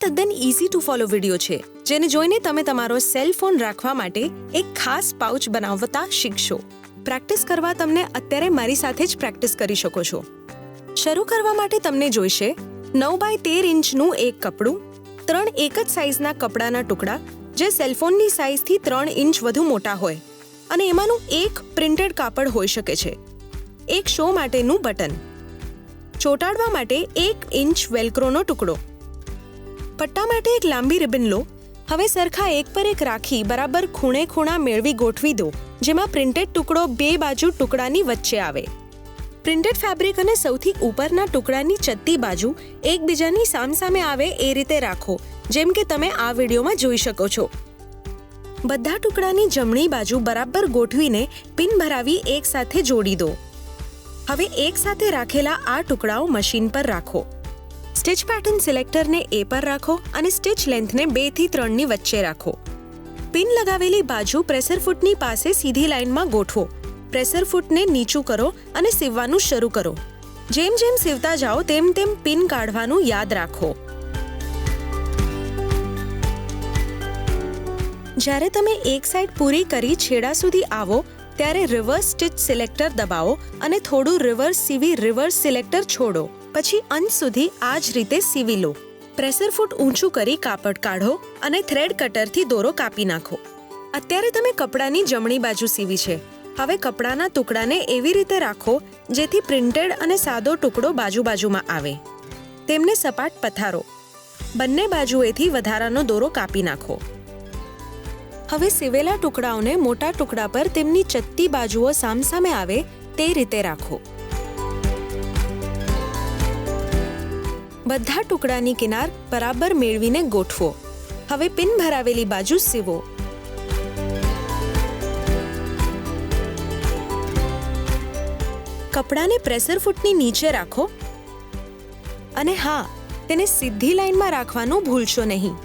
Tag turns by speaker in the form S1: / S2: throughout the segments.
S1: તદ્દન easy to follow video છે, જેને જોઈને તમે તમારો સેલ ફોન રાખવા માટે એક ખાસ પાઉચ બનાવતા શીખશો. પ્રેક્ટિસ કરવા તમને અત્યારે મારી સાથે જ પ્રેક્ટિસ કરી શકો છો. શરૂ કરવા માટે તમને જોઈશે 9 બાય 13 ઇંચનું એક કપડું, 3 એક જ સાઇઝના કપડાના ટુકડા જે સેલફોનની સાઇઝથી 3 ઇંચ વધુ મોટા હોય, અને એમાંનું એક પ્રિન્ટેડ કાપડ હોઈ શકે છે, એક શો માટેનું બટન, ચોંટાડવા માટે 1 ઇંચ વેલ્ક્રોનો ટુકડો, પટ્ટા માટે એક લાંબી રિબન લો. હવે સરખા એક પર એક રાખી બરાબર ખૂણે ખૂણા મેળવી ગોઠવી દો, જેમાં પ્રિન્ટેડ ટુકડો બે બાજુ ટુકડાની વચ્ચે આવે. પ્રિન્ટેડ ફેબ્રિક અને સૌથી ઉપરના ટુકડાની ચત્તી બાજુ એકબીજાની સામસામે આવે એ રીતે રાખો, જેમ કે તમે આ વિડીયોમાં જોઈ શકો છો. બધા ટુકડાની જમણી બાજુ બરાબર ગોઠવીને પિન ભરાવી એક સાથે જોડી દો. હવે એક સાથે રાખેલા આ ટુકડાઓ મશીન પર રાખો. સ્ટિચ પેટર્ન સિલેક્ટરને એ પર રાખો અને સ્ટિચ લેન્થને 2 થી 3 ની વચ્ચે રાખો. પિન લગાવેલી બાજુ પ્રેશર ફૂટની પાસે સીધી લાઇનમાં ગોઠવો. પ્રેશર ફૂટને નીચું કરો અને સીવવાનું શરૂ કરો. જેમ જેમ સીવતા જાઓ તેમ તેમ પિન કાઢવાનું યાદ રાખો. જ્યારે તમે એક સાઈડ પૂરી કરી છેડા સુધી આવો ત્યારે રિવર્સ સ્ટિચ સિલેક્ટર દબાવો અને થોડું રિવર્સ સીવી રિવર્સ સિલેક્ટર છોડો. પછી અંત સુધી આ જ રીતે સીવી લો. પ્રેશર ફૂટ ઊંચું કરી કાપડ કાઢો અને થ્રેડ કટરથી દોરો કાપી નાખો. અત્યારે તમે કપડાની જમણી બાજુ સીવી છે. હવે કપડાના ટુકડાને એવી રીતે રાખો જેથી પ્રિન્ટેડ અને સાદો ટુકડો બાજુમાં આવે. તેમને સપાટ પથારો. બંને બાજુએથી વધારાનો દોરો કાપી નાખો. હવે સીવેલા ટુકડાઓને મોટા ટુકડા પર તેમની ચત્તી બાજુઓ સામસામે આવે તે રીતે રાખો. બધા ટુકડાની કિનાર બરાબર મેળવીને ગોઠવો. હવે પિન ભરાવેલી બાજુ સીવો. કપડાને પ્રેશર ફૂટની નીચે રાખો અને હા, તેને સીધી લાઇનમાં રાખવાનું ભૂલશો નહીં.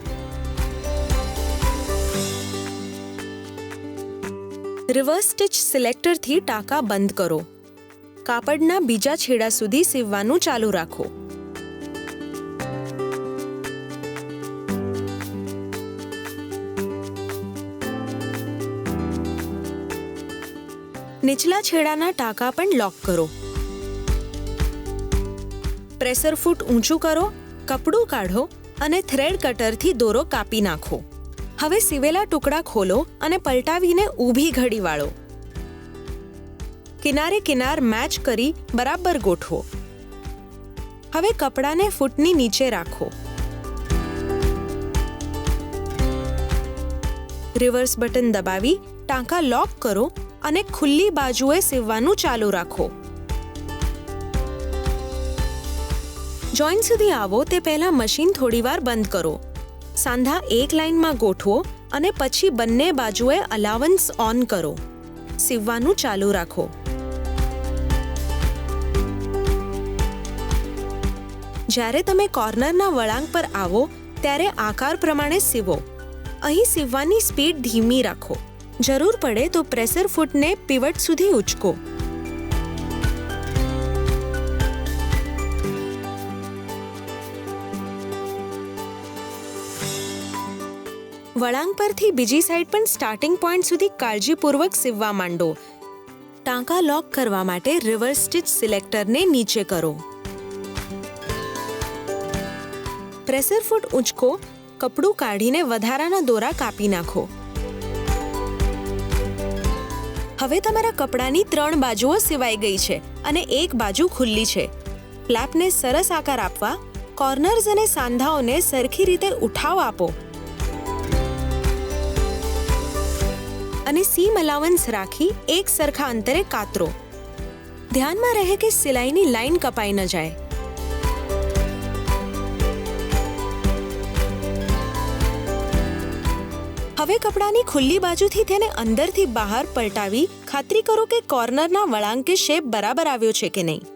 S1: રિવર્સ સ્ટિચ સિલેક્ટરથી ટાંકા બંધ કરો. કાપડના બીજા છેડા સુધી સીવવાનું ચાલુ રાખો. નીચલા છેડાના ટાંકા પણ લોક કરો. પ્રેશર ફૂટ ઊંચું કરો, કપડું કાઢો અને થ્રેડ કટરથી દોરો કાપી નાખો. હવે સીવેલા ટુકડા ખોલો અને પલટાવીને ઊભી ઘડી વાળો. કિનારે કિનાર મેચ કરી બરાબર ગોઠવો. હવે કપડાને ફૂટની નીચે રાખો. રિવર્સ બટન દબાવી ટાંકા લોક કરો અને ખુલ્લી બાજુએ સીવવાનું ચાલુ રાખો. જોઈન્ટ સુધી આવો તે પહેલા મશીન થોડીવાર બંધ કરો. સાંધા એક લાઇનમાં ગોઠવો અને પછી બંને બાજુએ અલાવન્સ ઓન કરો. સીવવાનું ચાલુ રાખો. જ્યારે તમે કોર્નરના વળાંક પર આવો ત્યારે આકાર પ્રમાણે સીવો. અહીં સીવવાની સ્પીડ ધીમી રાખો. જરૂર પડે તો પ્રેશર ફૂટને પીવટ સુધી ઉચકો. વળાંક પરથી બીજી સાઈડ પણ સ્ટાર્ટિંગ પોઈન્ટ સુધી કાળજીપૂર્વક સીવવા માંડો. ટાંકા લોક કરવા માટે રિવર્સ સ્ટિચ સિલેક્ટરને નીચે કરો. પ્રેશર ફૂટ ઉંચકો, કપડું કાઢીને વધારાના દોરા કાપી નાખો. હવે તમારા કપડાની 3 બાજુઓ સિવાઈ ગઈ છે અને એક બાજુ ખુલ્લી છે. ફ્લેપને સરસ આકાર આપવા કોર્નર્સ અને સાંધાઓને સરખી રીતે ઉઠાવ આપો અને સીમ અલાવન્સ રાખી એક સરખા અંતરે કાતરો. ધ્યાનમાં રહે કે સિલાઈની લાઈન કપાઈ ન જાય. હવે કપડાની ખુલ્લી બાજુથી તેને અંદરથી બહાર પલટાવી ખાતરી કરો કે કોર્નરના વળાંક કે શેપ બરાબર આવ્યો છે કે નહીં.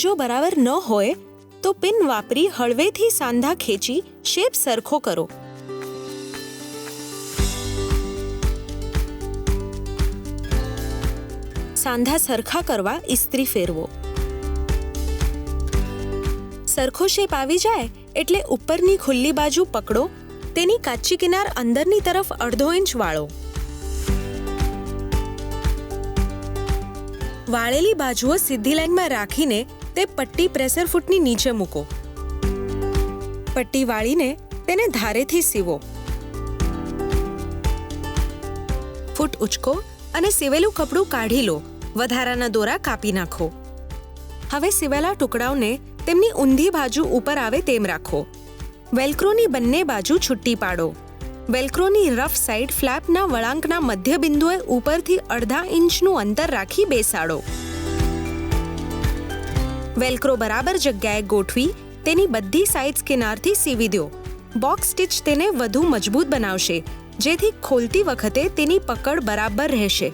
S1: જો બરાબર ન હોય તો પિન વાપરી હળવેથી સાંધા ખેંચી શેપ સરખો કરો. સાંધા સરખા કરવા ઇસ્ત્રી ફેરવો. સરખો શેપ આવી જાય એટલે ઉપરની ખુલ્લી બાજુ પકડો, તેની કાચી કિનાર અંદરની તરફ 1/2 ઇંચ વાળો. વાળેલી બાજુઓ સીધી લાઈનમાં રાખીને તે પટ્ટી પ્રેશર ફૂટની નીચે મૂકો. પટ્ટી વાળીને તેને ધારેથી સીવો. ફૂટ ઉચકો અને સીવેલું કપડું કાઢી લો. વધારાના દોરા કાપી નાખો. હવે સીવેલા ટુકડાઓને તેમની ઊંધી બાજુ ઉપર આવે તેમ રાખો. વેલ્ક્રોની બંને બાજુ છૂટી પાડો. વેલ્ક્રોની રફ સાઈડ ફ્લેપના વળાંકના મધ્ય બિંદુએ ઉપરથી 1/2 ઇંચનું અંતર રાખી બેસાડો. વેલ્ક્રો બરાબર જગ્યાએ ગોઠવી તેની બધી સાઇડ્સ કિનારથી સીવી દો. બોક્સ સ્ટિચ તેને વધુ મજબૂત બનાવશે, જેથી ખોલતી વખતે તેની પકડ બરાબર રહેશે.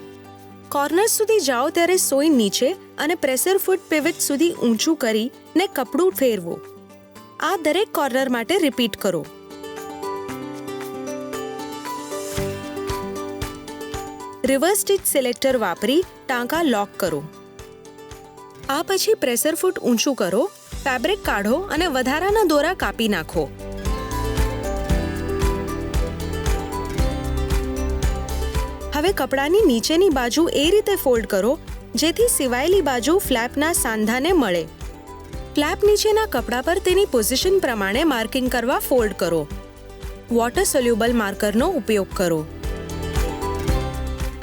S1: કોર્નર સુધી જાઓ ત્યારે સોય નીચે અને પ્રેશર ફૂટ પિવટ સુધી ઊંચું કરીને કપડું ફેરવો. આ દરેક કોર્નર માટે રિપીટ કરો. રિવર્સ સ્ટિચ સિલેક્ટર વાપરી ટાંકા લોક કરો. આ પછી પ્રેશર ફૂટ ઊંચું કરો, ફેબ્રિક કાઢો અને વધારાના દોરા કાપી નાખો. હવે કપડાની નીચેની બાજુ એ રીતે ફોલ્ડ કરો જેથી સિવાયેલી બાજુ ફ્લેપના સાંધાને મળે. ફ્લેપ નીચેના કપડા પર તેની પોઝિશન પ્રમાણે માર્કિંગ કરવા ફોલ્ડ કરો. વોટર સોલ્યુબલ માર્કરનો ઉપયોગ કરો.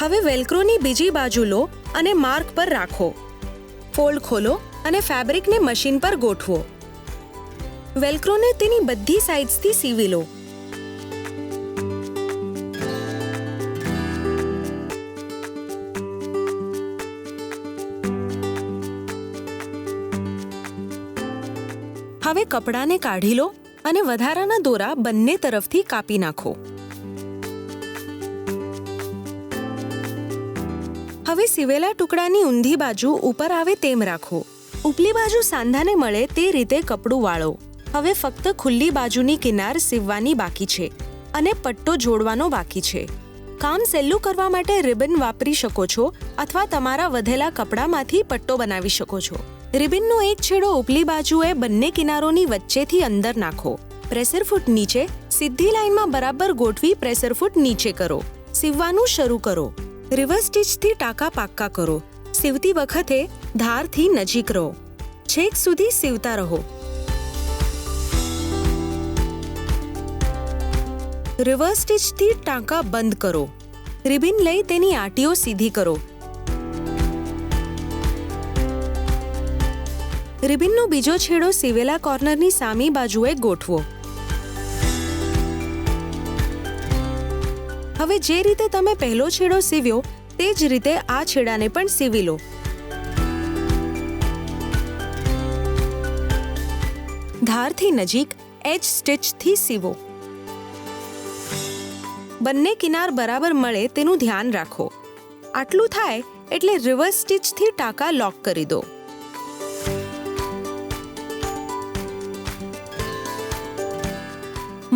S1: હવે વેલ્ક્રોની બીજી બાજુ લો અને માર્ક પર રાખો. ફોલ્ડ ખોલો અને ફેબ્રિકને મશીન પર ગોઠવો. વેલ્ક્રોને તેની બધી સાઇડ્સથી સીવી લો. હવે કપડાને કાઢી લો અને વધારાના દોરા બંને તરફથી કાપી નાખો. હવે સીવેલા ટુકડાની ઊંધી બાજુ ઉપર આવે તેમ રાખો. ઉપલી બાજુ સાંધાને મળે તે રીતે કપડું વાળો. હવે ફક્ત ખુલ્લી બાજુની કિનાર સીવવાની બાકી છે અને પટ્ટો જોડવાનો બાકી છે. કામ સહેલું કરવા માટે રિબન વાપરી શકો છો અથવા તમારા વધેલા કપડામાંથી પટ્ટો બનાવી શકો છો. રિબનનો એક છેડો ઉપલી બાજુએ બંને કિનારોની વચ્ચેથી અંદર નાખો. પ્રેશર ફૂટ નીચે સીધી લાઈનમાં બરાબર ગોઠવી પ્રેશર ફૂટ નીચે કરો. સીવવાનું શરૂ કરો. રિવર્સ સ્ટિચથી ટાંકા પાક્કા કરો. સીવતી વખતે ધારથી નજીક રહો. છેક સુધી સીવતા રહો. રિવર્સ સ્ટિચથી ટાંકા બંધ કરો. રિબન લઈ તેની આંટીઓ સીધી કરો. રિબનનો બીજો છેડો સીવેલા કોર્નરની સામી બાજુએ ગોઠવો. હવે જે રીતે તમે પહેલો છેડો સીવ્યો તે જ રીતે આ છેડાને પણ સીવી લો. ધારથી નજીક એજ સ્ટિચથી સીવો. બંને કિનાર બરાબર મળે તેનું ધ્યાન રાખો. આટલું થાય એટલે રિવર્સ સ્ટિચથી ટાંકા લોક કરી દો.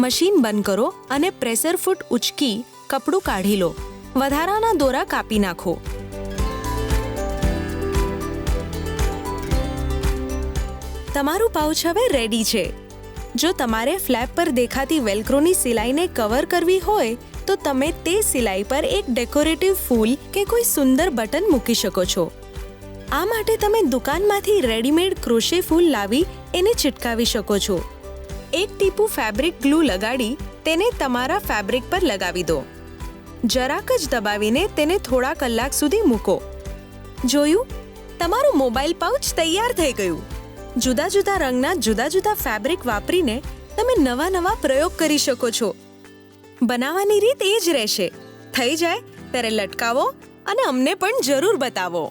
S1: મશીન બંધ કરો અને પ્રેશર ફૂટ ઉચકી કપડું કાઢી લો. વધારાના દોરા કાપી નાખો. તમારું પાઉચ હવે રેડી છે. જો તમારે ફ્લેપ પર દેખાતી વેલ્ક્રોની સિલાઈને કવર કરવી હોય તો તમે તે સિલાઈ પર એક ડેકોરેટિવ ફૂલ કે કોઈ સુંદર બટન મૂકી શકો છો. આ માટે તમે દુકાનમાંથી રેડીમેડ ક્રોશે ફૂલ લાવી એને ચિટકાવી શકો છો. એક ટીપું ફેબ્રિક ગ્લુ લગાડી તેને તમારા ફેબ્રિક પર લગાવી દો. જરાક જ દબાવીને તેને થોડા કલાક સુધી મૂકો. જોયું? તમારું મોબાઈલ પાઉચ તૈયાર થઈ ગયું. જુદા જુદા રંગના જુદા જુદા ફેબ્રિક વાપરીને તમે નવા પ્રયોગ કરી શકો છો. બનાવવાની રીત એ જ રહેશે. થઈ જાય ત્યારે લટકાવો અને અમને પણ જરૂર બતાવો.